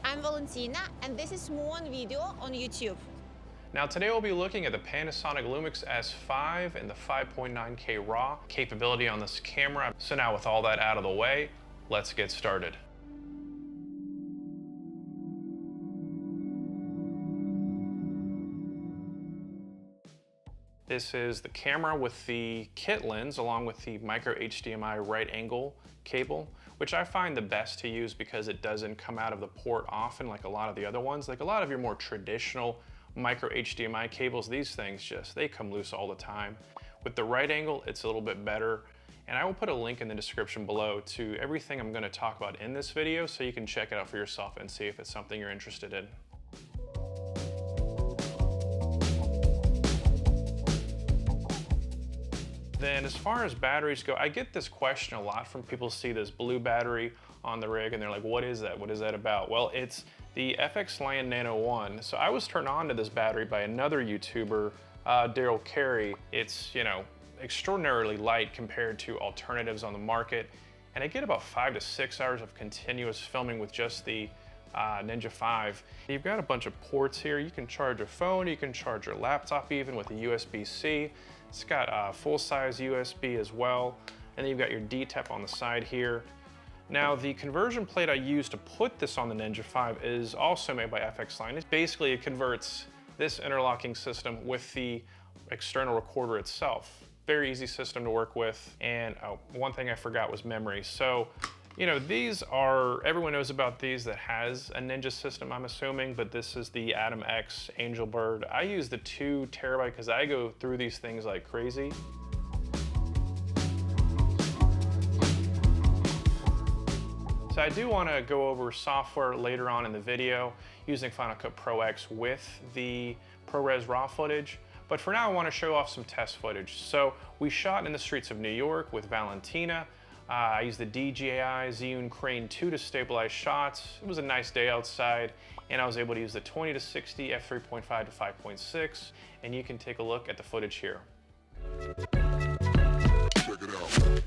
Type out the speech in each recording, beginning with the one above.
I'm Valentina, and this is Muon Video on YouTube. Now today we'll be looking at the Panasonic Lumix S5 and the 5.9K RAW capability on this camera. So now with all that out of the way, let's get started. This is the camera with the kit lens along with the micro HDMI right angle cable, which I find the best to use because it doesn't come out of the port often like a lot of the other ones. Like a lot of your more traditional micro HDMI cables, these things they come loose all the time. With the right angle, it's a little bit better. And I will put a link in the description below to everything I'm gonna talk about in this video so you can check it out for yourself and see if it's something you're interested in. Then as far as batteries go, I get this question a lot from people who see this blue battery on the rig and they're like, what is that? What is that about? Well, it's the FX Land Nano 1. So I was turned on to this battery by another YouTuber, Daryl Carey. It's, extraordinarily light compared to alternatives on the market. And I get about 5 to 6 hours of continuous filming with just the Ninja 5. You've got a bunch of ports here. You can charge a phone, you can charge your laptop even with a USB-C. It's got full-size USB as well. And then you've got your D-tap on the side here. Now the conversion plate I used to put this on the Ninja 5 is also made by FX Line. Basically it converts this interlocking system with the external recorder itself. Very easy system to work with. And one thing I forgot was memory. So, these are, everyone knows about these that has a Ninja system, I'm assuming, but this is the Atom X Angel Bird. I use the 2 terabyte because I go through these things like crazy. So I do want to go over software later on in the video using Final Cut Pro X with the ProRes RAW footage. But for now, I want to show off some test footage. So we shot in the streets of New York with Valentina. I used the DJI Zhiyun Crane 2 to stabilize shots. It was a nice day outside, and I was able to use the 20 to 60 f3.5 to 5.6, and you can take a look at the footage here. Check it out.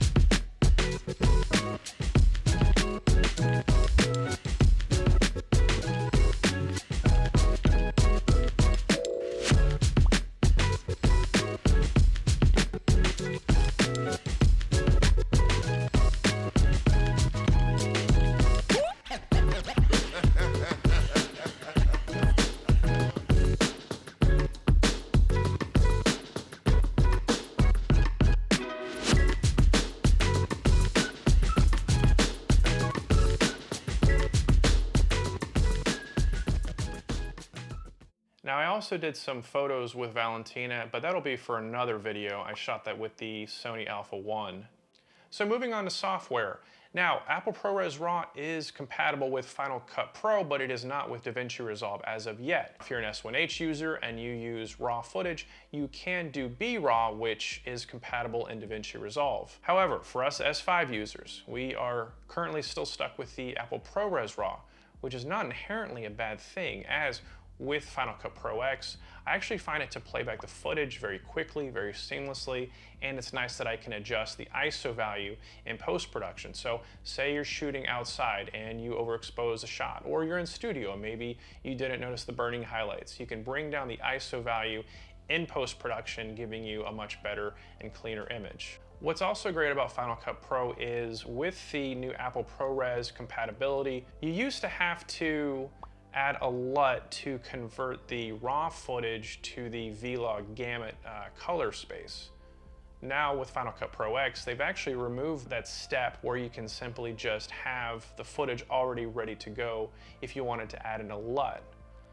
Now I also did some photos with Valentina, but that'll be for another video. I shot that with the Sony Alpha 1. So moving on to software. Now, Apple ProRes RAW is compatible with Final Cut Pro, but it is not with DaVinci Resolve as of yet. If you're an S1H user and you use RAW footage, you can do B-RAW, which is compatible in DaVinci Resolve. However, for us S5 users, we are currently still stuck with the Apple ProRes RAW, which is not inherently a bad thing, as with Final Cut Pro X, I actually find it to play back the footage very quickly, very seamlessly, and it's nice that I can adjust the ISO value in post-production. So say you're shooting outside and you overexpose a shot, or you're in studio and maybe you didn't notice the burning highlights. You can bring down the ISO value in post-production, giving you a much better and cleaner image. What's also great about Final Cut Pro is with the new Apple ProRes compatibility, you used to have to add a LUT to convert the raw footage to the V-Log gamut color space. Now with Final Cut Pro X, they've actually removed that step where you can simply just have the footage already ready to go if you wanted to add in a LUT.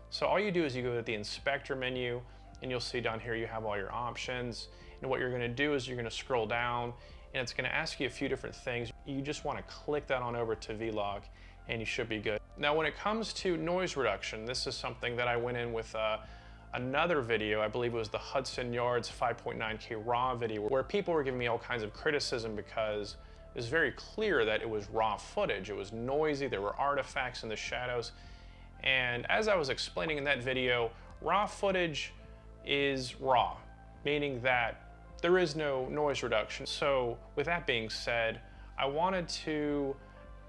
So all you do is you go to the inspector menu and you'll see down here you have all your options. And what you're gonna do is you're gonna scroll down and it's gonna ask you a few different things. You just wanna click that on over to V-Log and you should be good. Now when it comes to noise reduction, this is something that I went in with another video. I believe it was the Hudson Yards 5.9K RAW video, where people were giving me all kinds of criticism because it was very clear that it was raw footage. It was noisy, there were artifacts in the shadows. And as I was explaining in that video, raw footage is raw, meaning that there is no noise reduction. So with that being said, I wanted to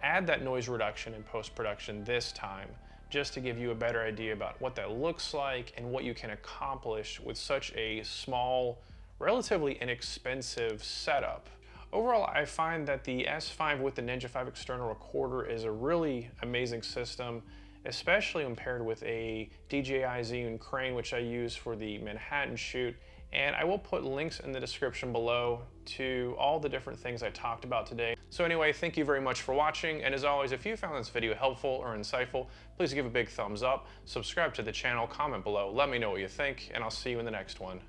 add that noise reduction in post-production this time just to give you a better idea about what that looks like and what you can accomplish with such a small, relatively inexpensive setup. Overall, I find that the S5 with the Ninja 5 external recorder is a really amazing system, especially when paired with a DJI Zhiyun crane, which I use for the Manhattan shoot. And I will put links in the description below to all the different things I talked about today. So anyway, thank you very much for watching. And as always, if you found this video helpful or insightful, please give a big thumbs up, subscribe to the channel, comment below, let me know what you think, and I'll see you in the next one.